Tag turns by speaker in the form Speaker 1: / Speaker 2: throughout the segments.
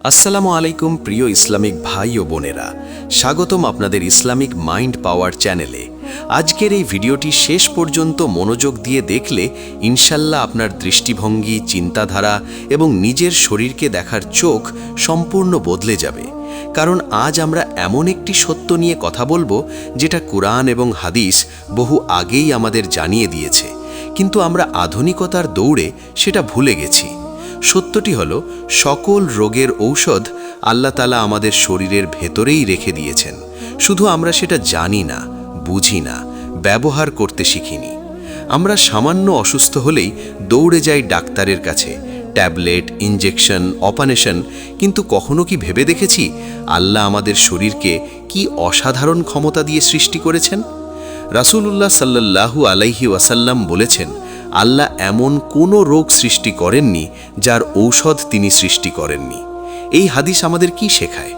Speaker 1: আসসালামু আলাইকুম প্রিয় ইসলামিক ভাই ও বোনেরা, স্বাগতম আপনাদের ইসলামিক মাইন্ড পাওয়ার চ্যানেলে। আজকের এই ভিডিওটি শেষ পর্যন্ত মনোযোগ দিয়ে দেখলে ইনশাল্লাহ আপনার দৃষ্টিভঙ্গি, চিন্তাধারা এবং নিজের শরীরকে দেখার চোখ সম্পূর্ণ বদলে যাবে। কারণ আজ আমরা এমন একটি সত্য নিয়ে কথা বলবো যেটা কুরআন এবং হাদিস বহু আগেই আমাদের জানিয়ে দিয়েছে, কিন্তু আমরা আধুনিকতার দৌড়ে সেটা ভুলে গেছি। সত্যটি হলো, সকল রোগের ঔষধ আল্লাহ তাআলা আমাদের শরীরের ভেতরেই রেখে দিয়েছেন, শুধু আমরা সেটা জানি না, বুঝি না, ব্যবহার করতে শিখিনি। আমরা সামান্য অসুস্থ হলেই দৌড়ে যাই ডাক্তারের কাছে, ট্যাবলেট, ইনজেকশন, অপারেশন, কিন্তু কখনো কি ভেবে দেখেছি আল্লাহ আমাদের শরীরকে কি অসাধারণ ক্ষমতা দিয়ে সৃষ্টি করেছেন? রাসূলুল্লাহ সাল্লাল্লাহু আলাইহি ওয়াসাল্লাম বলেছেন, আল্লাহ এমন কোনো রোগ সৃষ্টি করেননি যার ঔষধ তিনি সৃষ্টি করেননি। এই হাদিস আমাদের কি শেখায়?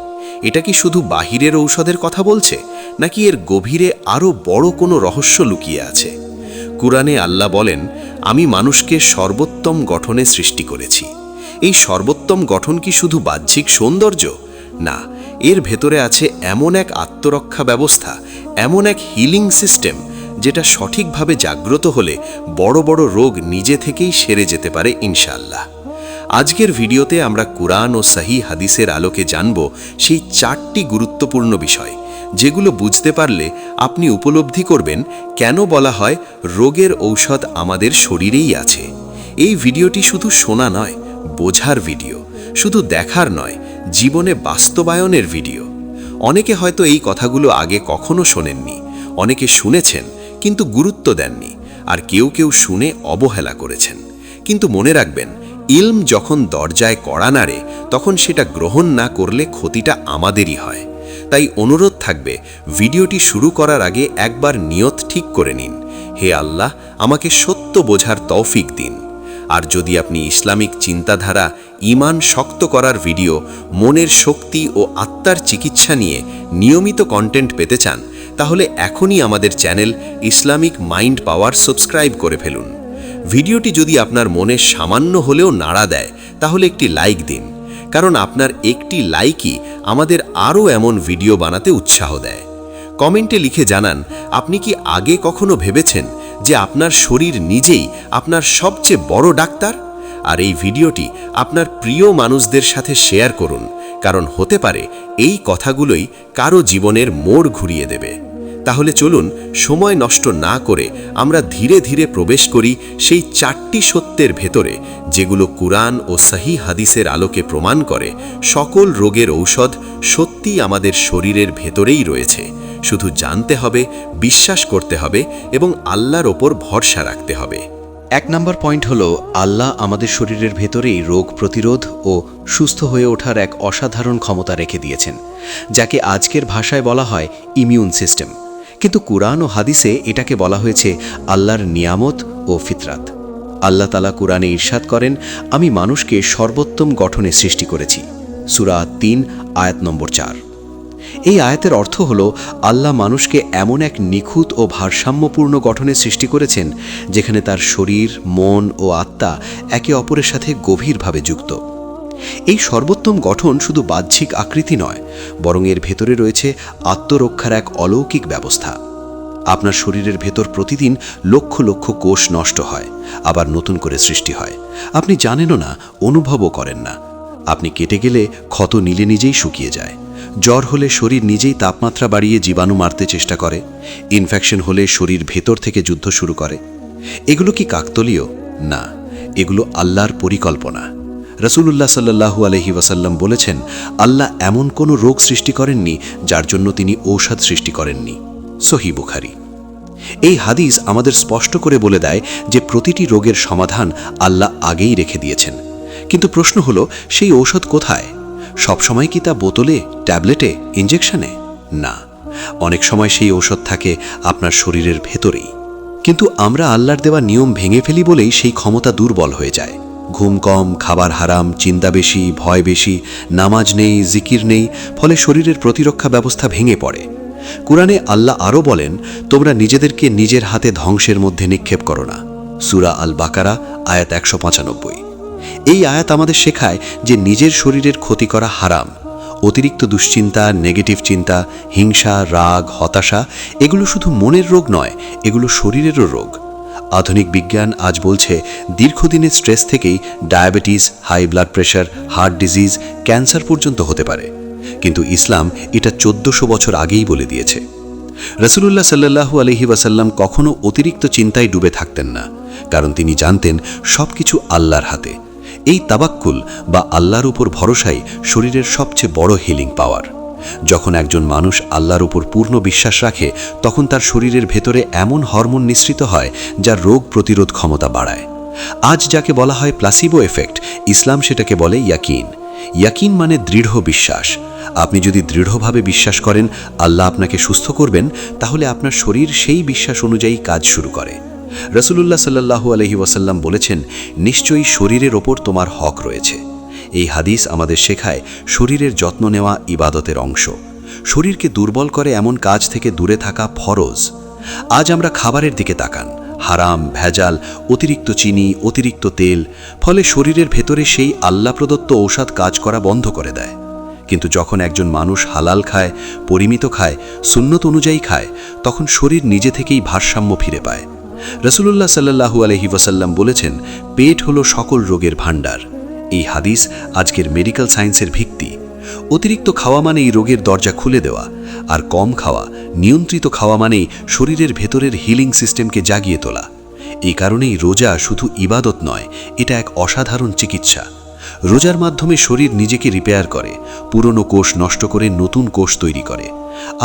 Speaker 1: এটা কি শুধু বাহিরের ঔষধের কথা বলছে, নাকি এর গভীরে আরও বড় কোনো রহস্য লুকিয়ে আছে? কুরআনে আল্লাহ বলেন, আমি মানুষকে সর্বোত্তম গঠনে সৃষ্টি করেছি। এই সর্বোত্তম গঠন কি শুধু বাহ্যিক সৌন্দর্য? না, এর ভেতরে আছে এমন এক আত্মরক্ষা ব্যবস্থা, এমন এক হিলিং সিস্টেম, যেটা সঠিকভাবে জাগ্রত হলে বড় বড় রোগ নিজে থেকেই সেরে যেতে পারে ইনশাআল্লাহ। আজকের ভিডিওতে আমরা কুরআন ও সহিহ হাদিসের আলোকে জানব সেই 4টি গুরুত্বপূর্ণ বিষয়, যেগুলো বুঝতে পারলে আপনি উপলব্ধি করবেন কেন বলা হয় রোগের ঔষধ আমাদের শরীরেই আছে। এই ভিডিওটি শুধু শোনা নয়, বোঝার ভিডিও, শুধু দেখার নয়, জীবনে বাস্তবায়নের ভিডিও। অনেকে হয়তো এই কথাগুলো আগে কখনো শোনেননি, অনেকে শুনেছেন কিন্তু গুরুত্ব দেননি, আর কেউ কেউ শুনে অবহেলা করেছেন। কিন্তু মনে রাখবেন, ইলম যখন দরজায় কড়া নাড়ে, তখন সেটা গ্রহণ না করলে ক্ষতিটা আমাদেরই হয়। তাই অনুরোধ থাকবে, ভিডিওটি শুরু করার আগে একবার নিয়ত ঠিক করে নিন, হে আল্লাহ, আমাকে সত্য বোঝার তৌফিক দিন। আর যদি আপনি ইসলামিক চিন্তাধারা, ঈমান শক্ত করার ভিডিও, মনের শক্তি ও আত্মার চিকিৎসা নিয়ে নিয়মিত কন্টেন্ট পেতে চান, তাহলে এখনই আমাদের চ্যানেল ইসলামিক মাইন্ড পাওয়ার সাবস্ক্রাইব করে ফেলুন। ভিডিওটি যদি আপনার মনে সামান্য হলেও নাড়া দেয়, তাহলে একটি লাইক দিন, কারণ আপনার একটি লাইকই আমাদের আরও এমন ভিডিও বানাতে উৎসাহ দেয়। কমেন্টে লিখে জানান, আপনি কি আগে কখনো ভেবেছেন যে আপনার শরীর নিজেই আপনার সবচেয়ে বড় ডাক্তার? আর এই ভিডিওটি আপনার প্রিয় মানুষদের সাথে শেয়ার করুন, কারণ হতে পারে এই কথাগুলোই কারো জীবনের মোড় ঘুরিয়ে দেবে। তাহলে চলুন, সময় নষ্ট না করে আমরা ধীরে ধীরে প্রবেশ করি সেই 4টি সত্যের ভেতরে, যেগুলো কুরআন ও সহিহ হাদিসের আলোকে প্রমাণ করে সকল রোগের ঔষধ সত্যিই আমাদের শরীরের ভেতরেই রয়েছে। শুধু জানতে হবে, বিশ্বাস করতে হবে এবং আল্লাহর ওপর ভরসা রাখতে হবে।
Speaker 2: 1 নম্বর পয়েন্ট হলো, আল্লাহ আমাদের শরীরের ভেতরেই রোগ প্রতিরোধ ও সুস্থ হয়ে ওঠার এক অসাধারণ ক্ষমতা রেখে দিয়েছেন, যাকে আজকের ভাষায় বলা হয় ইমিউন সিস্টেম। কিন্তু কুরআন ও হাদিসে এটাকে বলা হয়েছে আল্লাহর নিয়ামত ও ফিতরাত। আল্লাহ তাআলা কুরআনে ইরশাদ করেন, আমি মানুষকে সর্বোত্তম গঠনে সৃষ্টি করেছি। সূরা 3 আয়াত নম্বর 4। এই আয়াতের অর্থ হল, আল্লাহ মানুষকে এমন এক নিখুঁত ও ভারসাম্যপূর্ণ গঠনে সৃষ্টি করেছেন, যেখানে তার শরীর, মন ও আত্মা একে অপরের সাথে গভীরভাবে যুক্ত। এই সর্বোত্তম গঠন শুধু বাহ্যিক আকৃতি নয়, বরং এর ভেতরে রয়েছে আত্মরক্ষার এক অলৌকিক ব্যবস্থা। আপনার শরীরের ভেতর প্রতিদিন লক্ষ লক্ষ কোষ নষ্ট হয়, আবার নতুন করে সৃষ্টি হয়। আপনি জানেনও না, অনুভবও করেন না। আপনি কেটে গেলে ক্ষত নিজে নিজেই শুকিয়ে যায়। জ্বর হলে শরীর নিজেই তাপমাত্রা বাড়িয়ে জীবাণু মারতে চেষ্টা করে। ইনফেকশন হলে শরীর ভেতর থেকে যুদ্ধ শুরু করে। এগুলো কি কাকতালীয়? না, এগুলো আল্লাহর পরিকল্পনা। রাসূলুল্লাহ সাল্লাল্লাহু আলাইহি ওয়াসাল্লাম বলেছেন, আল্লাহ এমন কোনো রোগ সৃষ্টি করেননি যার জন্য তিনি ঔষধ সৃষ্টি করেননি। সহিহ বুখারী। এই হাদিস আমাদের স্পষ্ট করে বলে দেয় যে প্রতিটি রোগের সমাধান আল্লাহ আগেই রেখে দিয়েছেন। কিন্তু প্রশ্ন হলো, সেই ঔষধ কোথায়? সবসময় কি তা বোতলে, ট্যাবলেটে, ইনজেকশনে? না, অনেক সময় সেই ঔষধ থাকে আপনার শরীরের ভেতরেই। কিন্তু আমরা আল্লাহর দেওয়া নিয়ম ভেঙে ফেলি বলেই সেই ক্ষমতা দুর্বল হয়ে যায়। ঘুম কম, খাবার হারাম, চিন্তা বেশি, ভয় বেশি, নামাজ নেই, জিকির নেই, ফলে শরীরের প্রতিরক্ষা ব্যবস্থা ভেঙে পড়ে। কুরআনে আল্লাহ আরও বলেন, তোমরা নিজেদেরকে নিজের হাতে ধ্বংসের মধ্যে নিক্ষেপ করো না। সূরা আল বাকারা আয়াত 195। এই আয়াত আমাদের শেখায় যে নিজের শরীরের ক্ষতি করা হারাম। অতিরিক্ত দুশ্চিন্তা, নেগেটিভ চিন্তা, হিংসা, রাগ, হতাশা এগুলো শুধু মনের রোগ নয়, এগুলো শরীরেরও রোগ। আধুনিক বিজ্ঞান আজ বলছে দীর্ঘদিনের স্ট্রেস থেকেই diabetes, high blood pressure, heart disease, cancer পর্যন্ত হতে পারে। কিন্তু ইসলাম এটা 1400 বছর আগেই বলে দিয়েছে। রাসূলুল্লাহ সাল্লাল্লাহু আলাইহি ওয়াসাল্লাম কখনো অতিরিক্ত চিন্তায় ডুবে থাকতেন না, কারণ তিনি জানতেন সবকিছু আল্লাহর হাতে। এই তাবাক্কুল বা আল্লাহর উপর ভরসাই শরীরের সবচেয়ে বড় হিলিং পাওয়ার। যখন একজন মানুষ আল্লাহর উপর পূর্ণ বিশ্বাস রাখে, তখন তার শরীরের ভেতরে এমন হরমোন নিঃসৃত হয় যা রোগ প্রতিরোধ ক্ষমতা বাড়ায়। আজ যাকে বলা হয় প্লাসিবো এফেক্ট, ইসলাম সেটাকে বলে ইয়াকিন। ইয়াকিন মানে দৃঢ় বিশ্বাস। আপনি যদি দৃঢ়ভাবে বিশ্বাস করেন আল্লাহ আপনাকে সুস্থ করবেন, তাহলে আপনার শরীর সেই বিশ্বাস অনুযায়ী কাজ শুরু করে। রাসূলুল্লাহ সাল্লাল্লাহু আলাইহি ওয়াসাল্লাম বলেছেন, নিশ্চয়ই শরীরের ওপর তোমার হক রয়েছে। এই হাদিস আমাদের শেখায় শরীরের যত্ন নেওয়া ইবাদতের অংশ। শরীরকে দুর্বল করে এমন কাজ থেকে দূরে থাকা ফরজ। আজ আমরা খাবারের দিকে তাকান, হারাম, ভেজাল, অতিরিক্ত চিনি, অতিরিক্ত তেল, ফলে শরীরের ভেতরে সেই আল্লাহ প্রদত্ত ঔষধ কাজ করা বন্ধ করে দেয়। কিন্তু যখন একজন মানুষ হালাল খায়, পরিমিত খায়, সুন্নত অনুযায়ী খায়, তখন শরীর নিজে থেকেই ভারসাম্য ফিরে পায়। রাসূলুল্লাহ সাল্লাল্লাহু আলাইহি ওয়াসাল্লাম বলেছেন, পেট হলো সকল রোগের ভাণ্ডার। এই হাদিস আজকের মেডিকেল সায়েন্সের ভিত্তি। অতিরিক্ত খাওয়া মানেই রোগের দরজা খুলে দেওয়া, আর কম খাওয়া, নিয়ন্ত্রিত খাওয়া মানেই শরীরের ভেতরের হিলিং সিস্টেমকে জাগিয়ে তোলা। এই কারণেই রোজা শুধু ইবাদত নয়, এটা এক অসাধারণ চিকিৎসা। রোজার মাধ্যমে শরীর নিজেকে রিপেয়ার করে, পুরনো কোষ নষ্ট করে নতুন কোষ তৈরি করে।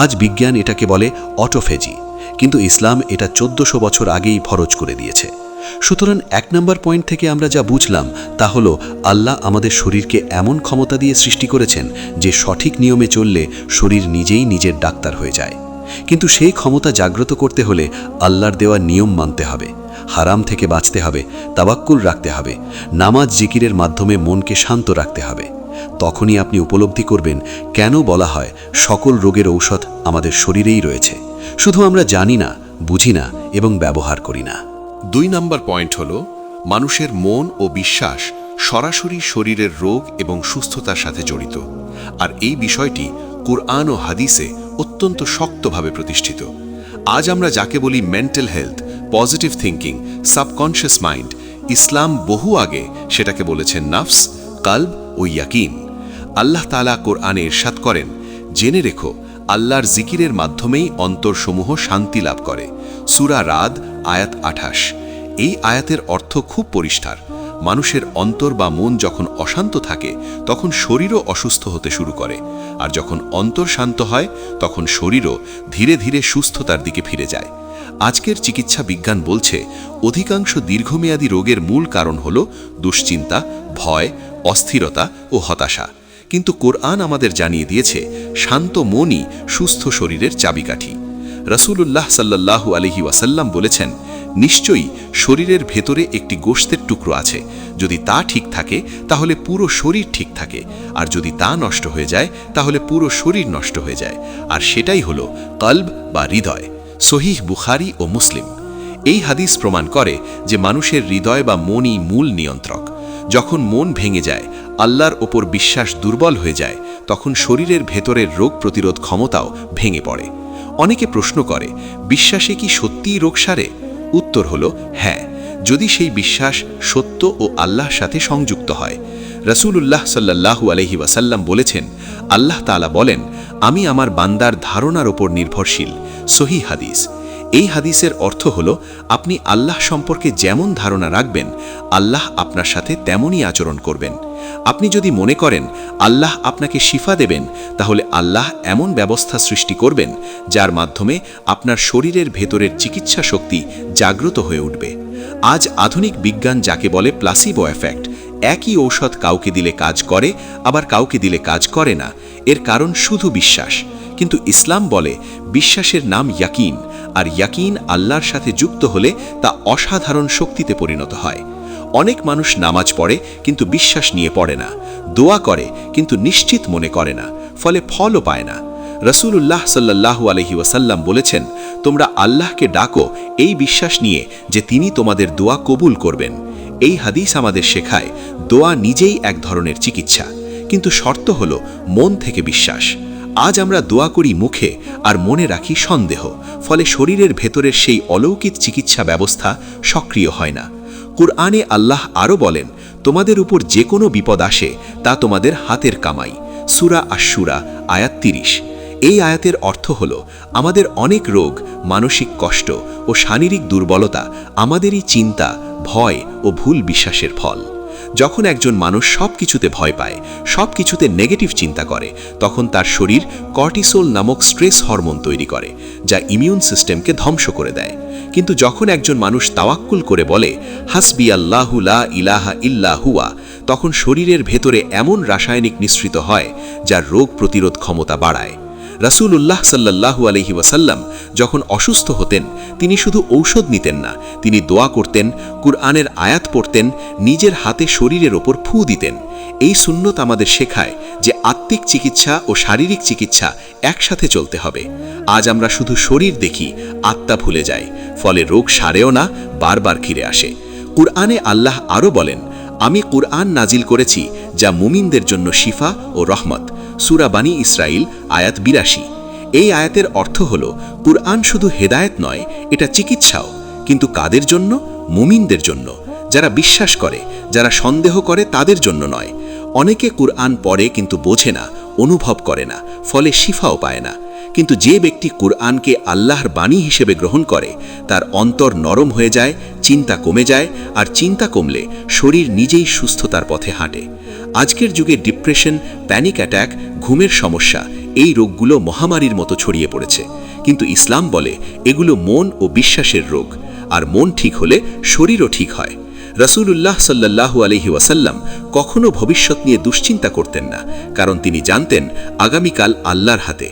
Speaker 2: আজ বিজ্ঞান এটাকে বলে অটোফেজি, কিন্তু ইসলাম এটা 1400 বছর আগেই ফরজ করে দিয়েছে। সুতরাং 1 নম্বর পয়েন্ট থেকে আমরা যা বুঝলাম তা হলো আল্লাহ আমাদের শরীরকে এমন ক্ষমতা দিয়ে সৃষ্টি করেছেন যে সঠিক নিয়মে চললে শরীর নিজেই নিজের ডাক্তার হয়ে যায়। কিন্তু সেই ক্ষমতা জাগ্রত করতে হলে আল্লাহর দেওয়া নিয়ম মানতে হবে, হারাম থেকে বাঁচতে হবে, তাওয়াক্কুল রাখতে হবে, নামাজ জিকিরের মাধ্যমে মনকে শান্ত রাখতে হবে। তখনই আপনি উপলব্ধি করবেন কেন বলা হয় সকল রোগের ঔষধ আমাদের শরীরেই রয়েছে, শুধু আমরা জানি না, বুঝি না এবং ব্যবহার করি না।
Speaker 1: 2 নম্বর পয়েন্ট হল মানুষের মন ও বিশ্বাস সরাসরি শরীরের রোগ এবং সুস্থতার সাথে জড়িত, আর এই বিষয়টি কুরআন ও হাদিসে অত্যন্ত শক্তভাবে প্রতিষ্ঠিত। আজ আমরা যাকে বলি mental health, positive thinking, subconscious mind, ইসলাম বহু আগে সেটাকে বলেছেন নফস, কলব ও ইয়াকিন। আল্লাহ তাআলা কোরআনে ইরশাদ করেন, জেনে রেখো আল্লাহর জিকিরের মাধ্যমেই অন্তরসমূহ শান্তি লাভ করে। সূরা রাদ আয়াত 28। এই আয়াতের অর্থ খুব পরিষ্কার। মানুষের অন্তর বা মন যখন অশান্ত থাকে তখন শরীরও অসুস্থ হতে শুরু করে, আর যখন অন্তর শান্ত হয় তখন শরীরও ধীরে ধীরে সুস্থতার দিকে ফিরে যায়। আজকের চিকিৎসা বিজ্ঞান বলছে অধিকাংশ দীর্ঘমেয়াদী রোগের মূল কারণ হল দুশ্চিন্তা, ভয়, অস্থিরতা ও হতাশা। কিন্তু কোরআন আমাদের জানিয়ে দিয়েছে শান্ত মনই সুস্থ শরীরের চাবিকাঠি। রাসূলুল্লাহ সাল্লাল্লাহু আলাইহি ওয়াসাল্লাম বলেছেন, নিশ্চয়ই শরীরের ভেতরে একটি গোশতের টুকরো আছে, যদি তা ঠিক থাকে তাহলে পুরো শরীর ঠিক থাকে, আর যদি তা নষ্ট হয়ে যায় তাহলে পুরো শরীর নষ্ট হয়ে যায়, আর সেটাই হলো কলব বা হৃদয়। সহিহ বুখারী ও মুসলিম। এই হাদিস প্রমাণ করে যে মানুষের হৃদয় বা মনই মূল নিয়ন্ত্রক। যখন মন ভেঙে যায়, আল্লাহর ওপর বিশ্বাস দুর্বল হয়ে যায়, তখন শরীরের ভেতরের রোগ প্রতিরোধ ক্ষমতাও ভেঙে পড়ে। অনেকে প্রশ্ন করে, বিশ্বাসে কি সত্যিই রোগ সারে? উত্তর হলো হ্যাঁ, যদি সেই বিশ্বাস সত্য ও আল্লাহর সাথে সংযুক্ত হয়। রাসূলুল্লাহ সাল্লাল্লাহু আলাইহি ওয়াসাল্লাম বলেছেন, আল্লাহ তাআলা বলেন, আমি আমার বান্দার ধারণার ওপর নির্ভরশীল। সহিহ হাদিস। এই হাদিসের অর্থ হলো আপনি আল্লাহ সম্পর্কে যেমন ধারণা রাখবেন, আল্লাহ আপনার সাথে তেমনই আচরণ করবেন। আপনি যদি মনে করেন আল্লাহ আপনাকে শিফা দেবেন, তাহলে আল্লাহ এমন ব্যবস্থা সৃষ্টি করবেন যার মাধ্যমে আপনার শরীরের ভেতরের চিকিৎসা শক্তি জাগ্রত হয়ে উঠবে। আজ আধুনিক বিজ্ঞান যাকে বলে প্লাসিবো এফেক্ট, একই ঔষধ কাউকে দিলে কাজ করে, আবার কাউকে দিলে কাজ করে না। এর কারণ শুধু বিশ্বাস। কিন্তু ইসলাম বলে বিশ্বাসের নাম ইয়াকিন, আর ইয়াকিন আল্লাহর সাথে যুক্ত হলে তা অসাধারণ শক্তিতে পরিণত হয়। অনেক মানুষ নামাজ পড়ে কিন্তু বিশ্বাস নিয়ে পড়ে না, দোয়া করে কিন্তু নিশ্চিত মনে করে না, ফলে ফলও পায় না। রাসূলুল্লাহ সাল্লাল্লাহু আলাইহি ওয়াসাল্লাম বলেছেন, তোমরা আল্লাহকে ডাকো এই বিশ্বাস নিয়ে যে তিনি তোমাদের দোয়া কবুল করবেন।
Speaker 3: এই হাদিস আমাদের শেখায় দোয়া নিজেই এক ধরনের চিকিৎসা, কিন্তু শর্ত হল মন থেকে বিশ্বাস। আজ আমরা দোয়া করি মুখে আর মনে রাখি সন্দেহ, ফলে শরীরের ভেতরের সেই অলৌকিক চিকিৎসা ব্যবস্থা সক্রিয় হয় না। কুরআনে আল্লাহ আরও বলেন, তোমাদের উপর যে কোনো বিপদ আসে তা তোমাদের হাতের কামাই। সূরা আশ-শুরা আয়াত 30। এই আয়াতের অর্থ হল আমাদের অনেক রোগ, মানসিক কষ্ট ও শারীরিক দুর্বলতা আমাদেরই চিন্তা, ভয় ও ভুল বিশ্বাসের ফল। যখন একজন মানুষ সব কিছুতে ভয় পায়, সব কিছুতে নেগেটিভ চিন্তা করে, তখন তার শরীর কর্টিসোল নামক স্ট্রেস হরমোন তৈরি করে, যা ইমিউন সিস্টেমকে ধ্বংস করে দেয়। কিন্তু যখন একজন মানুষ তাওয়াক্কুল করে বলে হাসবি আল্লাহু লা ইলাহা ইল্লা হুয়া, তখন শরীরের ভেতরে এমন রাসায়নিক নিঃসৃত হয় যা রোগ প্রতিরোধ ক্ষমতা বাড়ায়। রাসূলুল্লাহ সাল্লাল্লাহু আলাইহি ওয়াসাল্লাম যখন অসুস্থ হতেন, তিনি শুধু ঔষধ নিতেন না, তিনি দোয়া করতেন, কুরআনের আয়াত পড়তেন, নিজের হাতে শরীরের ওপর ফু দিতেন। এই সুন্নত আমাদের শেখায় যে আত্মিক চিকিৎসা ও শারীরিক চিকিৎসা একসাথে চলতে হবে। আজ আমরা শুধু শরীর দেখি, আত্মা ভুলে যাই, ফলে রোগ সারেও না, বারবার ফিরে আসে। কুরআনে আল্লাহ আরও বলেন, আমি কুরআন নাজিল করেছি যা মুমিনদের জন্য শিফা ও রহমত। সূরা বানী ইসরাইল আয়াত 82। এই আয়াতের অর্থ হল কুরআন শুধু হেদায়েত নয়, এটা চিকিৎসাও। কিন্তু কাদের জন্য? মুমিনদের জন্য, যারা বিশ্বাস করে, যারা সন্দেহ করে তাদের জন্য নয়। অনেকে কুরআন পড়ে কিন্তু বোঝে না, অনুভব করে না, ফলে শিফাও পায় না। কিন্তু যে ব্যক্তি কুরআনকে আল্লাহর বাণী হিসেবে গ্রহণ করে, তার অন্তর নরম হয়ে যায়, চিন্তা কমে যায়, আর চিন্তা কমলে শরীর নিজেই সুস্থতার পথে হাঁটে। আজকের যুগে ডিপ্রেশন, প্যানিক অ্যাটাক, ঘুমের সমস্যা, এই রোগগুলো মহামারীর মতো ছড়িয়ে পড়েছে। কিন্তু ইসলাম বলে এগুলো মন ও বিশ্বাসের রোগ, আর মন ঠিক হলে শরীরও ঠিক হয়। রাসূলুল্লাহ সাল্লাল্লাহু আলাইহি ওয়াসাল্লাম কখনো ভবিষ্যৎ নিয়ে দুশ্চিন্তা করতেন না, কারণ তিনি জানতেন আগামীকাল আল্লাহর হাতে।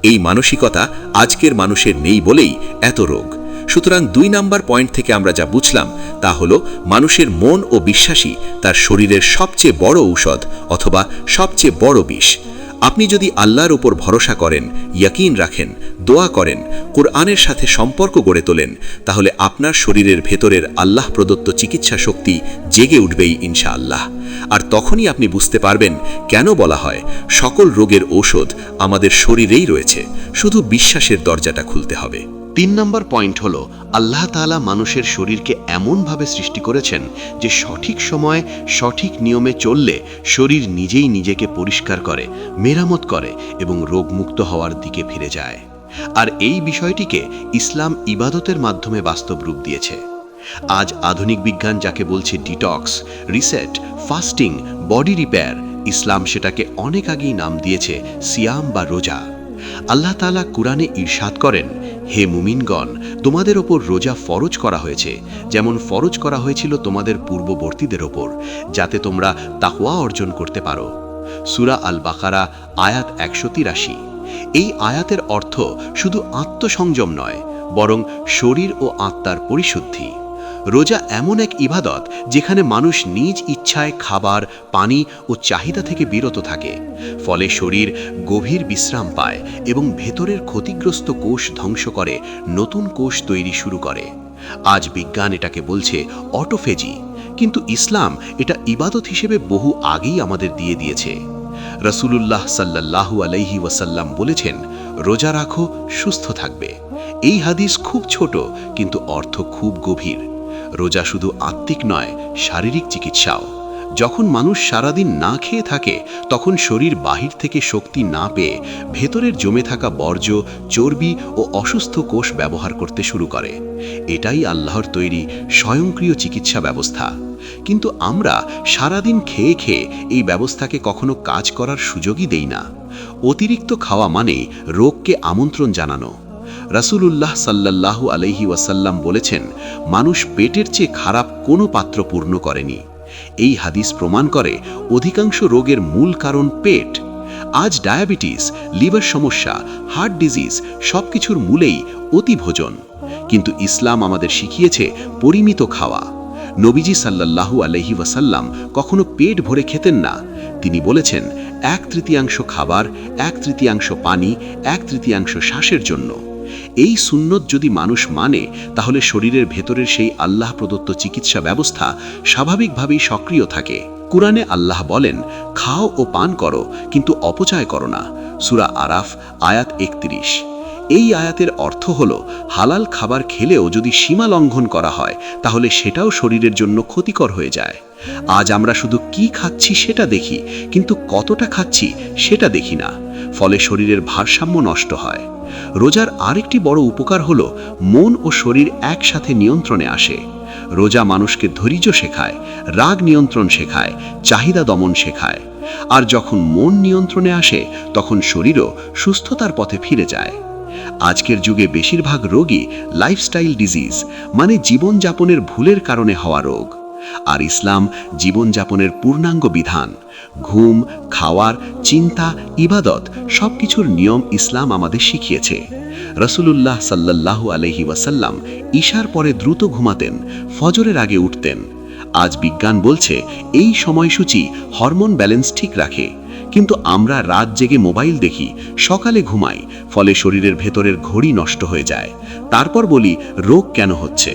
Speaker 3: এই মানসিকতা আজকের মানুষের নেই বলেই এত রোগ। সুতরাং 2 নাম্বার পয়েন্ট থেকে আমরা যা বুঝলাম তা হলো মানুষের মন ও বিশ্বাসই তার শরীরের সবচেয়ে বড় ঔষধ অথবা সবচেয়ে বড় বিষ। আপনি যদি আল্লাহর উপর ভরসা করেন, ইয়াকিন রাখেন, দোয়া করেন, কুরআনের সাথে সম্পর্ক গড়ে তোলেন, তাহলে আপনার শরীরের ভেতরের আল্লাহ প্রদত্ত চিকিৎসা শক্তি জেগে উঠবেই ইনশাআল্লাহ। আর তখনই আপনি বুঝতে পারবেন কেন বলা হয় সকল রোগের ঔষধ আমাদের শরীরেই রয়েছে, শুধু বিশ্বাসের দরজাটা খুলতে হবে।
Speaker 2: 3 নম্বর পয়েন্ট হলো আল্লাহ তাআলা মানুষের শরীরকে এমনভাবে সৃষ্টি করেছেন যে সঠিক সময়ে সঠিক নিয়মে চললে শরীর নিজেই নিজেকে পরিষ্কার করে, মেরামত করে এবং রোগমুক্ত হওয়ার দিকে ফিরে যায়। আর এই বিষয়টিকে ইসলাম ইবাদতের মাধ্যমে বাস্তব রূপ দিয়েছে। আজ আধুনিক বিজ্ঞান যাকে বলছে detox, reset, fasting, body repair, ইসলাম সেটাকে অনেক আগেই নাম দিয়েছে সিয়াম বা রোজা। আল্লাহ তাআলা কুরআনে ইরশাদ করেন, হে মুমিনগণ, তোমাদের ওপর রোজা ফরজ করা হয়েছে, যেমন ফরজ করা হয়েছিল তোমাদের পূর্ববর্তীদের ওপর, যাতে তোমরা তাকওয়া অর্জন করতে পারো। সূরা আল বাকারা আয়াত 183। এই আয়াতের অর্থ শুধু আত্মসংযম নয়, বরং শরীর ও আত্মার পরিশুদ্ধি। রোজা এমন এক ইবাদত যেখানে মানুষ নিজ ইচ্ছায় খাবার, পানি ও চাহিদা থেকে বিরত থাকে, ফলে শরীর গভীর বিশ্রাম পায় এবং ভেতরের ক্ষতিগ্রস্ত কোষ ধ্বংস করে নতুন কোষ তৈরি শুরু করে। আজ বিজ্ঞান এটাকে বলছে অটোফেজি, কিন্তু ইসলাম এটা ইবাদত হিসেবে বহু আগেই আমাদের দিয়ে দিয়েছে। রাসূলুল্লাহ সাল্লাল্লাহু আলাইহি ওয়াসাল্লাম বলেছেন, রোজা রাখো, সুস্থ থাকবে। এই হাদিস খুব ছোট কিন্তু অর্থ খুব গভীর। রোজা শুধু আত্মিক নয়, শারীরিক চিকিৎসাও। যখন মানুষ সারাদিন না খেয়ে থাকে, তখন শরীর বাহির থেকে শক্তি না পেয়ে ভেতরের জমে থাকা বর্জ্য, চর্বি ও অসুস্থ কোষ ব্যবহার করতে শুরু করে। এটাই আল্লাহর তৈরি স্বয়ংক্রিয় চিকিৎসা ব্যবস্থা। কিন্তু আমরা সারাদিন খেয়ে খেয়ে এই ব্যবস্থাকে কখনো কাজ করার সুযোগই দেই না। অতিরিক্ত খাওয়া মানে রোগকে আমন্ত্রণ জানানো। রাসূলুল্লাহ সাল্লাল্লাহু আলাইহি ওয়াসাল্লাম বলেছেন, মানুষ পেটের চেয়ে খারাপ কোনো পাত্র পূর্ণ করেনি। এই হাদিস প্রমাণ করে অধিকাংশ রোগের মূল কারণ পেট। আজ ডায়াবেটিস, লিভার সমস্যা, হার্ট ডিজিজ সবকিছুর মূলেই অতিভোজন। কিন্তু ইসলাম আমাদের শিখিয়েছে পরিমিত খাওয়া। নবীজি সাল্লাল্লাহু আলাইহি ওয়াসাল্লাম কখনো পেট ভরে খেতেন না। তিনি বলেছেন, 1/3 খাবার, 1/3 পানি, 1/3 শ্বাসের জন্য।
Speaker 3: এই সুন্নত যদি মানুষ মানে তাহলে শরীরের ভেতরের সেই আল্লাহ প্রদত্ত চিকিৎসা ব্যবস্থা স্বাভাবিকভাবেই সক্রিয় থাকে। কুরআনে আল্লাহ বলেন, খাও ও পান করো কিন্তু অপচয় করো না। সূরা আরাফ আয়াত 31। এই আয়াতের অর্থ হল হালাল খাবার খেলেও যদি সীমা লঙ্ঘন করা হয় তাহলে সেটাও শরীরের জন্য ক্ষতিকর হয়ে যায়। আজ আমরা শুধু কি খাচ্ছি সেটা দেখি, কিন্তু কতটা খাচ্ছি সেটা দেখি না। ফলে শরীরের ভারসাম্য নষ্ট হয়। রোজার আরেকটি বড় উপকার হল মন ও শরীর একসাথে নিয়ন্ত্রণে আসে। রোজা মানুষকে ধৈর্য শেখায়, রাগ নিয়ন্ত্রণ শেখায়, চাহিদা দমন শেখায়। আর যখন মন নিয়ন্ত্রণে আসে তখন শরীরও সুস্থতার পথে ফিরে যায়। আজকের যুগে বেশিরভাগ রোগই লাইফস্টাইল ডিজিজ, মানে জীবনযাপনের ভুলের কারণে হওয়া রোগ। আর ইসলাম জীবনযাপনের পূর্ণাঙ্গ বিধান। ঘুম, খাওয়ার, চিন্তা, ইবাদত সবকিছুর নিয়ম ইসলাম আমাদের শিখিয়েছে। রাসূলুল্লাহ সাল্লাল্লাহু আলাইহি ওয়াসাল্লাম ঈশার পরে দ্রুত ঘুমাতেন, ফজরের আগে উঠতেন। আজ বিজ্ঞান বলছে এই সময়সূচি হরমোন ব্যালেন্স ঠিক রাখে, কিন্তু আমরা রাত জেগে মোবাইল দেখি, সকালে ঘুমাই, ফলে শরীরের ভেতরের ঘড়ি নষ্ট হয়ে যায়। তারপর বলি রোগ কেন হচ্ছে?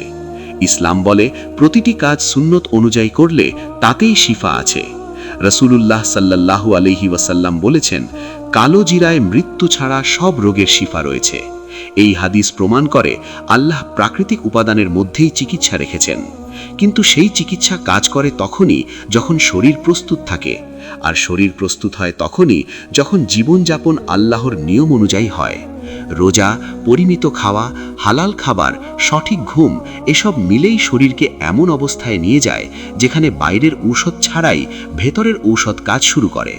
Speaker 3: ইসলাম বলে প্রতিটি কাজ সুন্নত অনুযায়ী করলে তাতেই শিফা আছে। রাসূলুল্লাহ সাল্লাল্লাহু আলাইহি ওয়াসাল্লাম বলেছেন, কালো জিরায় মৃত্যু ছাড়া সব রোগের শিফা রয়েছে। এই হাদিস প্রমাণ করে আল্লাহ প্রাকৃতিক উপাদানের মধ্যেই চিকিৎসা রেখেছেন। কিন্তু সেই চিকিৎসা কাজ করে তখনই যখন শরীর প্রস্তুত থাকে, আর শরীর প্রস্তুত হয় তখনই যখন জীবনযাপন আল্লাহর নিয়ম অনুযায়ী হয়। রোজা, পরিমিত খাওয়া, হালাল খাবার, সঠিক ঘুম এসব মিলেই শরীরকে এমন অবস্থায় নিয়ে যায় যেখানে বাইরের ঔষধ ছাড়াই ভেতরের ঔষধ কাজ শুরু করে।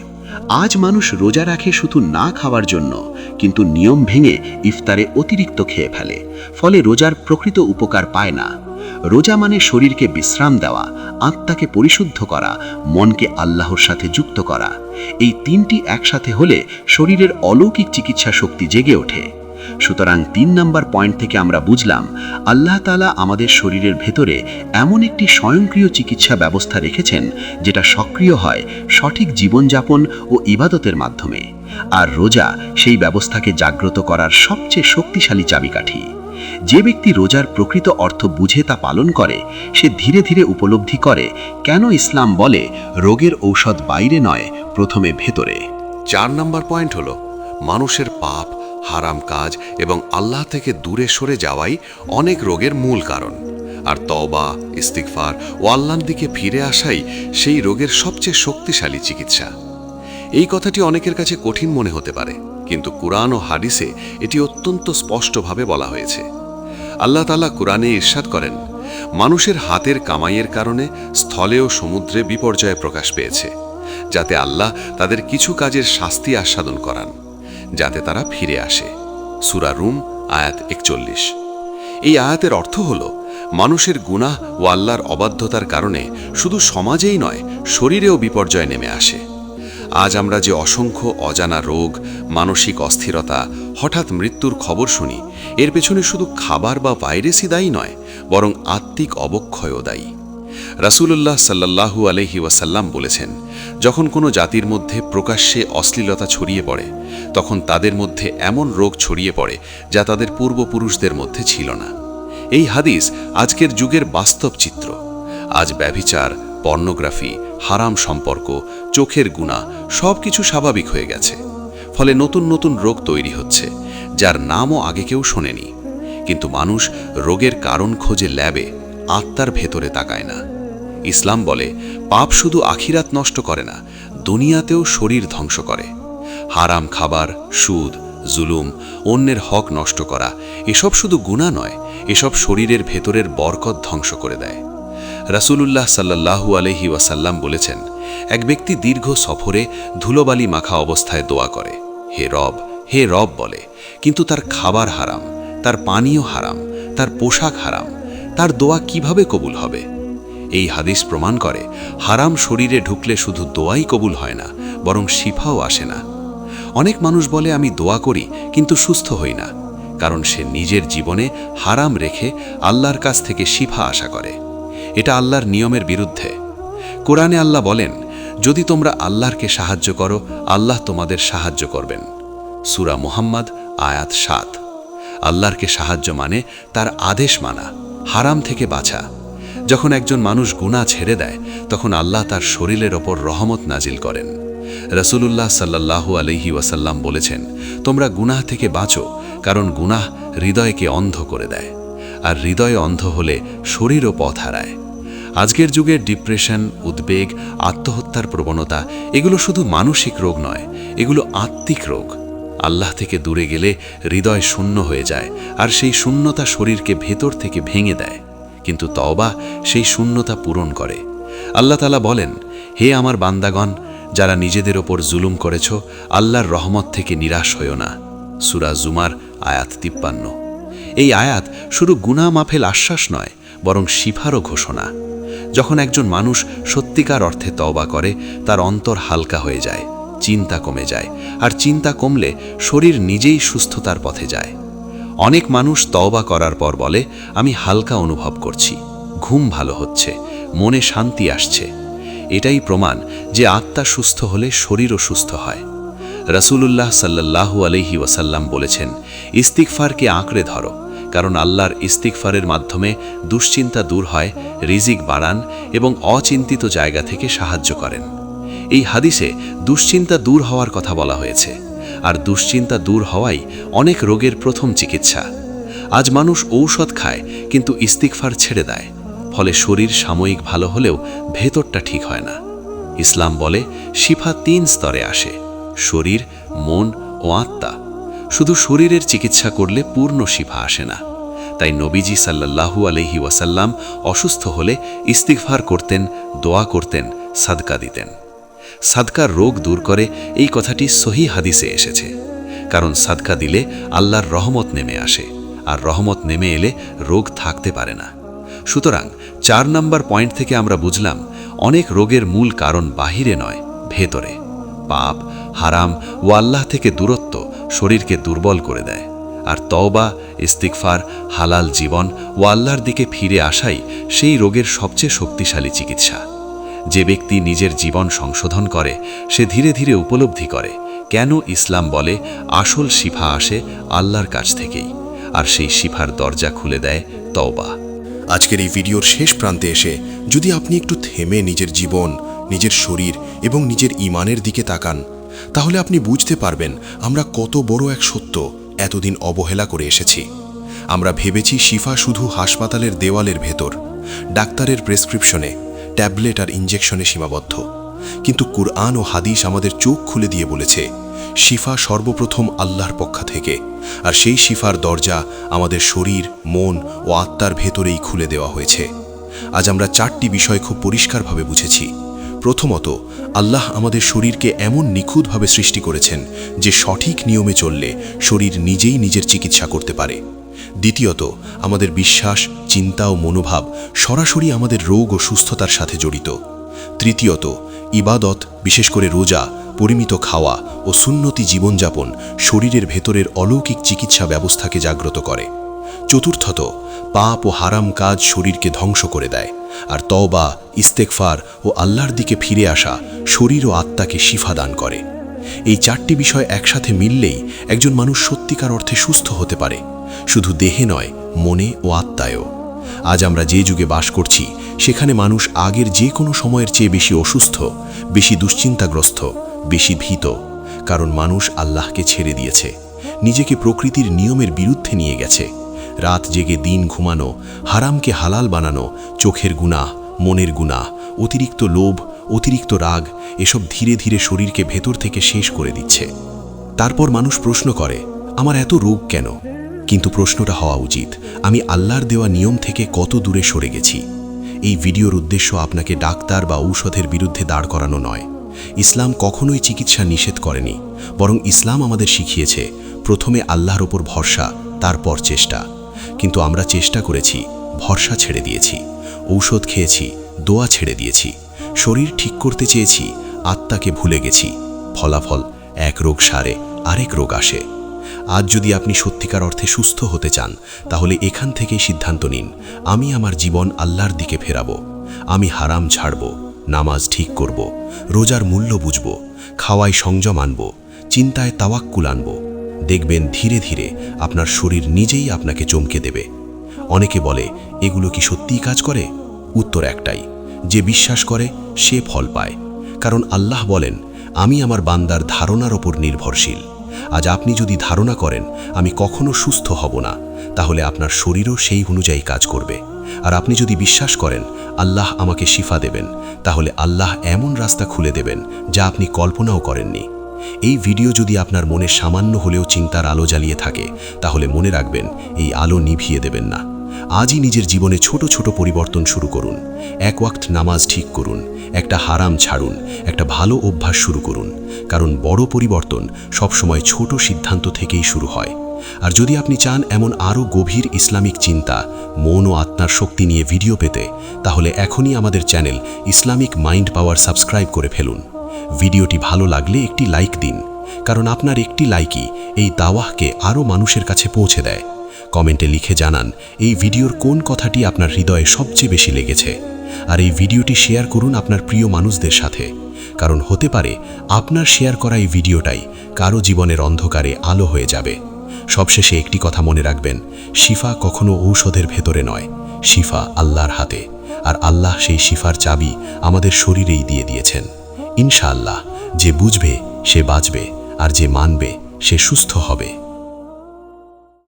Speaker 3: আজ মানুষ রোজা রাখে শুধু না খাওয়ার জন্য, কিন্তু নিয়ম ভেঙে ইফতারে অতিরিক্ত খেয়ে ফেলে, ফলে রোজার প্রকৃত উপকার পায় না। রোজা মানে শরীরকে বিশ্রাম দেওয়া, আত্মাকে পরিশুদ্ধ করা, মনকে আল্লাহর সাথে যুক্ত করা। এই তিনটি একসাথে হলে শরীরের অলৌকিক চিকিৎসা শক্তি জেগে ওঠে। সুতরাং 3 নম্বর পয়েন্ট থেকে আমরা বুঝলাম আল্লাহ তাআলা আমাদের শরীরের ভেতরে এমন একটি স্বয়ংক্রিয় চিকিৎসা ব্যবস্থা রেখেছেন যেটা সক্রিয় হয় সঠিক জীবনযাপন ও ইবাদতের মাধ্যমে। আর রোজা সেই ব্যবস্থাকে জাগ্রত করার সবচেয়ে শক্তিশালী চাবিকাঠি। যে ব্যক্তি রোজার প্রকৃত অর্থ বুঝে তা পালন করে, সে ধীরে ধীরে উপলব্ধি করে কেন ইসলাম বলে রোগের ঔষধ বাইরে নয়, প্রথমে ভেতরে।
Speaker 1: 4 নম্বর পয়েন্ট হলো মানুষের পাপ, হারাম কাজ এবং আল্লাহ থেকে দূরে সরে যাওয়াই অনেক রোগের মূল কারণ। আর তওবা, ইস্তিগফার ও আল্লাহর দিকে ফিরে আসাই সেই রোগের সবচেয়ে শক্তিশালী চিকিৎসা। এই কথাটি অনেকের কাছে কঠিন মনে হতে পারে, কিন্তু কুরআন ও হাদিসে এটি অত্যন্ত স্পষ্টভাবে বলা হয়েছে। আল্লাহ তাআলা কুরআনে ইরশাদ করেন, মানুষের হাতের কামাইয়ের কারণে স্থলে ও সমুদ্রে বিপর্যয় প্রকাশ পেয়েছে, যাতে আল্লাহ তাদের কিছু কাজের শাস্তি আস্বাদন করান, যাতে তারা ফিরে আসে। সূরা রুম আয়াত 41। এই আয়াতের অর্থ হল মানুষের গুনাহ ও আল্লাহর অবাধ্যতার কারণে শুধু সমাজেই নয়, শরীরেও বিপর্যয় নেমে আসে। আজ আমরা যে অসংখ্য অজানা রোগ, মানসিক অস্থিরতা, হঠাৎ মৃত্যুর খবর শুনি, এর পেছনে শুধু খাবার বা ভাইরাসই দায়ী নয়, বরং আত্মিক অবক্ষয়ও দায়ী। রাসূলুল্লাহ সাল্লাল্লাহু আলাইহি ওয়াসাল্লাম বলেছেন, যখন কোনো জাতির মধ্যে প্রকাশ্যে অশ্লীলতা ছড়িয়ে পড়ে, তখন তাদের মধ্যে এমন রোগ ছড়িয়ে পড়ে যা তাদের পূর্বপুরুষদের মধ্যে ছিল না। এই হাদিস আজকের যুগের বাস্তব চিত্র। আজ ব্যভিচার, পর্নোগ্রাফি, হারাম সম্পর্ক, চোখের গুনাহ সবকিছু স্বাভাবিক হয়ে গেছে। ফলে নতুন নতুন রোগ তৈরি হচ্ছে, যার নামও আগে কেউ শোনেনি। কিন্তু মানুষ রোগের কারণ খোঁজে ল্যাবে, আত্মার ভেতরে তাকায় না। ইসলাম বলে পাপ শুধু আখিরাত নষ্ট করে না, দুনিয়াতেও শরীর ধ্বংস করে। হারাম খাবার, সুদ, জুলুম, অন্যের হক নষ্ট করা এসব শুধু গুনাহ নয়, এসব শরীরের ভেতরের বরকত ধ্বংস করে দেয়। রাসূলুল্লাহ সাল্লাল্লাহু আলাইহি ওয়াসাল্লাম বলেছেন, এক ব্যক্তি দীর্ঘ সফরে ধুলোবালি মাখা অবস্থায় দোয়া করে, হে রব, হে রব বলে, কিন্তু তার খাবার হারাম, তার পানীয় হারাম, তার পোশাক হারাম, তার দোয়া কিভাবে কবুল হবে? এই হাদিস প্রমাণ করে হারাম শরীরে ঢুকলে শুধু দোয়াই কবুল হয় না, বরং শিফাও আসে না। অনেক মানুষ বলে আমি দোয়া করি কিন্তু সুস্থ হই না, কারণ সে নিজের জীবনে হারাম রেখে আল্লাহর কাছ থেকে শিফা আশা করে। এটা আল্লাহর নিয়মের বিরুদ্ধে। কোরআনে আল্লাহ বলেন, যদি তোমরা আল্লাহকে সাহায্য করো, আল্লাহ তোমাদের সাহায্য করবেন। সূরা মুহাম্মদ আয়াত 7।
Speaker 3: আল্লাহরকে সাহায্য মানে তার আদেশ মানা, হারাম থেকে বাঁচা। যখন একজন মানুষ গুনাহ ছেড়ে দেয় তখন আল্লাহ তার শরীরের ওপর রহমত নাজিল করেন। রাসূলুল্লাহ সাল্লাল্লাহু আলাইহি ওয়াসাল্লাম বলেছেন, তোমরা গুনাহ থেকে বাঁচো, কারণ গুনাহ হৃদয়কে অন্ধ করে দেয়, আর হৃদয় অন্ধ হলে শরীরও পথ হারায়। আজকের যুগের ডিপ্রেশন, উদ্বেগ, আত্মহত্যার প্রবণতা এগুলো শুধু মানসিক রোগ নয়, এগুলো আত্মিক রোগ। আল্লাহ থেকে দূরে গেলে হৃদয় শূন্য হয়ে যায়, আর সেই শূন্যতা শরীরকে ভেতর থেকে ভেঙে দেয়। কিন্তু তওবা সেই শূন্যতা পূরণ করে। আল্লাহ তাআলা বলেন, হে আমার বান্দাগণ, যারা নিজেদের ওপর জুলুম করেছ, আল্লাহর রহমত থেকে নিরাশ হইও না। সূরা জুমার আয়াত 53। এই আয়াত শুধু গুনাহ মাফের আশ্বাস নয়, বরং শিফারও ঘোষণা। যখন একজন মানুষ সত্যিকার অর্থে তওবা করে, তার অন্তর হালকা হয়ে যায়, চিন্তা কমে যায়, আর চিন্তা কমলে শরীর নিজেই সুস্থতার পথে যায়। অনেক মানুষ তওবা করার পর বলে, আমি হালকা অনুভব করছি, ঘুম ভালো হচ্ছে, মনে শান্তি আসছে। এটাই প্রমাণ যে আত্মা সুস্থ হলে শরীরও সুস্থ হয়। রাসূলুল্লাহ সাল্লাল্লাহু আলাইহি ওয়াসাল্লাম বলেছেন, ইস্তিগফারকে আঁকড়ে ধরো, কারণ আল্লাহর ইস্তিগফারের মাধ্যমে দুশ্চিন্তা দূর হয়, রিজিক বাড়ান এবং অচিন্তিত জায়গা থেকে সাহায্য করেন। এই হাদিসে দুশ্চিন্তা দূর হওয়ার কথা বলা হয়েছে, আর দুশ্চিন্তা দূর হওয়াই অনেক রোগের প্রথম চিকিৎসা। আজ মানুষ ঔষধ খায় কিন্তু ইস্তিগফার ছেড়ে দেয়, ফলে শরীর সাময়িক ভালো হলেও ভেতরটা ঠিক হয় না। ইসলাম বলে শিফা 3 স্তরে আসে: শরীর, মন ও আত্মা। শুধু শরীরের চিকিৎসা করলে পূর্ণ শিফা আসে না। তাই নবীজি সাল্লাল্লাহু আলাইহি ওয়াসাল্লাম অসুস্থ হলে ইস্তিগফার করতেন, দোয়া করতেন, সাদকা দিতেন। সাদকার রোগ দূর করে, এই কথাটি সহিহ হাদিসে এসেছে। কারণ সাদকা দিলে আল্লাহর রহমত নেমে আসে, আর রহমত নেমে এলে রোগ থাকতে পারে না। সুতরাং 4 নম্বর পয়েন্ট থেকে আমরা বুঝলাম, অনেক রোগের মূল কারণ বাহিরে নয়, ভেতরে। পাপ, হারাম ও আল্লাহ থেকে দূরত্ব শরীরকে দুর্বল করে দেয়, আর তওবা, ইস্তিগফার, হালাল জীবন ও আল্লাহর দিকে ফিরে আসাই সেই রোগের সবচেয়ে শক্তিশালী চিকিৎসা। যে ব্যক্তি নিজের জীবন সংশোধন করে, সে ধীরে ধীরে উপলব্ধি করে কেন ইসলাম বলে আসল শিফা আসে আল্লাহর কাছ থেকেই, আর সেই শিফার দরজা খুলে দেয় তওবা।
Speaker 4: আজকের এই ভিডিওর শেষ প্রান্তে এসে যদি আপনি একটু থেমে নিজের জীবন, নিজের শরীর এবং নিজের ঈমানের দিকে তাকান, তাহলে আপনি বুঝতে পারবেন আমরা কত বড় এক সত্য এতদিন অবহেলা করে এসেছি। আমরা ভেবেছি শিফা শুধু হাসপাতালের দেওয়ালের ভেতর, ডাক্তারের প্রেসক্রিপশনে, ট্যাবলেট আর ইঞ্জেকশনে সীমাবদ্ধ। কিন্তু কুরআন ও হাদিস আমাদের চোখ খুলে দিয়ে বলেছে, শিফা সর্বপ্রথম আল্লাহর পক্ষ থেকে, আর সেই শিফার দরজা আমাদের শরীর, মন ও আত্মার ভেতরেই খুলে দেওয়া হয়েছে। আজ আমরা 4টি বিষয় খুব পরিষ্কারভাবে বুঝেছি। প্রথমত, আল্লাহ আমাদের শরীরকে এমন নিখুঁতভাবে সৃষ্টি করেছেন যে সঠিক নিয়মে চললে শরীর নিজেই নিজের চিকিৎসা করতে পারে। দ্বিতীয়ত, আমাদের বিশ্বাস, চিন্তা ও মনোভাব সরাসরি আমাদের রোগ ও সুস্থতার সাথে জড়িত। তৃতীয়ত, ইবাদত, বিশেষ করে রোজা, পরিমিত খাওয়া ও সুন্নতি জীবনযাপন শরীরের ভেতরের অলৌকিক চিকিৎসা ব্যবস্থাকে জাগ্রত করে। চতুর্থত, পাপ ও হারাম কাজ শরীরকে ধ্বংস করে দেয়, আর তওবা, ইস্তেগফার ও আল্লাহর দিকে ফিরে আসা শরীর ও আত্মাকে শিফা দান করে। এই 4টি বিষয় একসাথে মিললেই একজন মানুষ সত্যিকার অর্থে সুস্থ হতে পারে, শুধু দেহে নয়, মনে ও আত্মায়ও। আজ আমরা যে যুগে বাস করছি, সেখানে মানুষ আগের যে কোনো সময়ের চেয়ে বেশি অসুস্থ, বেশি দুশ্চিন্তাগ্রস্ত, বেশি ভীত, কারণ মানুষ আল্লাহকে ছেড়ে দিয়েছে, নিজেকে প্রকৃতির নিয়মের বিরুদ্ধে নিয়ে গেছে। রাত জেগে দিন ঘুমানো, হারামকে হালাল বানানো, চোখের গুনাহ, মনের গুনাহ, অতিরিক্ত লোভ, অতিরিক্ত রাগ, এসব ধীরে ধীরে শরীরকে ভেতর থেকে শেষ করে দিচ্ছে। তারপর মানুষ প্রশ্ন করে, আমার এত রোগ কেন? কিন্তু প্রশ্নটা হওয়া উচিত, আমি আল্লাহর দেওয়া নিয়ম থেকে কত দূরে সরে গেছি? এই ভিডিওর উদ্দেশ্য আপনাকে ডাক্তার বা ঔষধের বিরুদ্ধে দাঁড় করানো নয়। ইসলাম কখনোই চিকিৎসা নিষেধ করেনি, বরং ইসলাম আমাদের শিখিয়েছে প্রথমে আল্লাহর ওপর ভরসা, তারপর চেষ্টা। কিন্তু আমরা চেষ্টা করেছি, ভরসা ছেড়ে দিয়েছি, ঔষধ খেয়েছি, দোয়া ছেড়ে দিয়েছি, শরীর ঠিক করতে চেয়েছি, আত্মাকে ভুলে গেছি। ফলাফল, এক রোগ সারে আরেক রোগ আসে। আজ যদি আপনি সত্যিকার অর্থে সুস্থ হতে চান, তাহলে এখান থেকেই সিদ্ধান্ত নিন, আমি আমার জীবন আল্লাহর দিকে ফেরাবো। আমি হারাম ছাড়ব, নামাজ ঠিক করব, রোজার মূল্য বুঝব, খাওয়ায় সংযম আনব, চিন্তায় তাওয়াক্কুল আনব। দেখবেন ধীরে ধীরে আপনার শরীর নিজেই আপনাকে চমকে দেবে। অনেকে বলে, এগুলো কি সত্যিই কাজ করে? উত্তর একটাই, যে বিশ্বাস করে সে ফল পায়। কারণ আল্লাহ বলেন, আমি আমার বান্দার ধারণার ওপর নির্ভরশীল। আজ আপনি যদি ধারণা করেন আমি কখনো সুস্থ হব না, তাহলে আপনার শরীরও সেই অনুযায়ী কাজ করবে। আর আপনি যদি বিশ্বাস করেন আল্লাহ আমাকে শিফা দেবেন, তাহলে আল্লাহ এমন রাস্তা খুলে দেবেন যা আপনি কল্পনাও করেননি। এই ভিডিও যদি আপনার মনে সামান্য হলেও চিন্তার আলো জ্বালিয়ে থাকে, তাহলে মনে রাখবেন এই আলো নিভিয়ে দেবেন না। আজই নিজের জীবনে ছোট ছোট পরিবর্তন শুরু করুন। এক ওয়াক্ত নামাজ ঠিক করুন, একটা হারাম ছাড়ুন, একটা ভালো অভ্যাস শুরু করুন। কারণ বড় পরিবর্তন সবসময় ছোট সিদ্ধান্ত থেকেই শুরু হয়। আর যদি আপনি চান এমন আরও গভীর ইসলামিক চিন্তা, মন ও আত্মার শক্তি নিয়ে ভিডিও পেতে, তাহলে এখনই আমাদের চ্যানেল ইসলামিক মাইন্ড পাওয়ার সাবস্ক্রাইব করে ফেলুন। ভিডিওটি ভালো লাগলে একটি লাইক দিন, কারণ আপনার একটি লাইকই এই দাওয়াহকে আরও মানুষের কাছে পৌঁছে দেয়। কমেন্টে লিখে জানান এই ভিডিওর কোন কথাটি আপনার হৃদয়ে সবচেয়ে বেশি লেগেছে। আর এই ভিডিওটি শেয়ার করুন আপনার প্রিয় মানুষদের সাথে, কারণ হতে পারে আপনার শেয়ার করা এই ভিডিওটাই কারো জীবনের অন্ধকারে আলো হয়ে যাবে। সবশেষে একটি কথা মনে রাখবেন, শিফা কখনো ঔষধের ভেতরে নয়, শিফা আল্লাহর হাতে। আর আল্লাহ সেই শিফার চাবি আমাদের শরীরেই দিয়ে দিয়েছেন। ইনশাআল্লাহ যে বুঝবে সে বাঁচবে, আর যে মানবে সে সুস্থ হবে।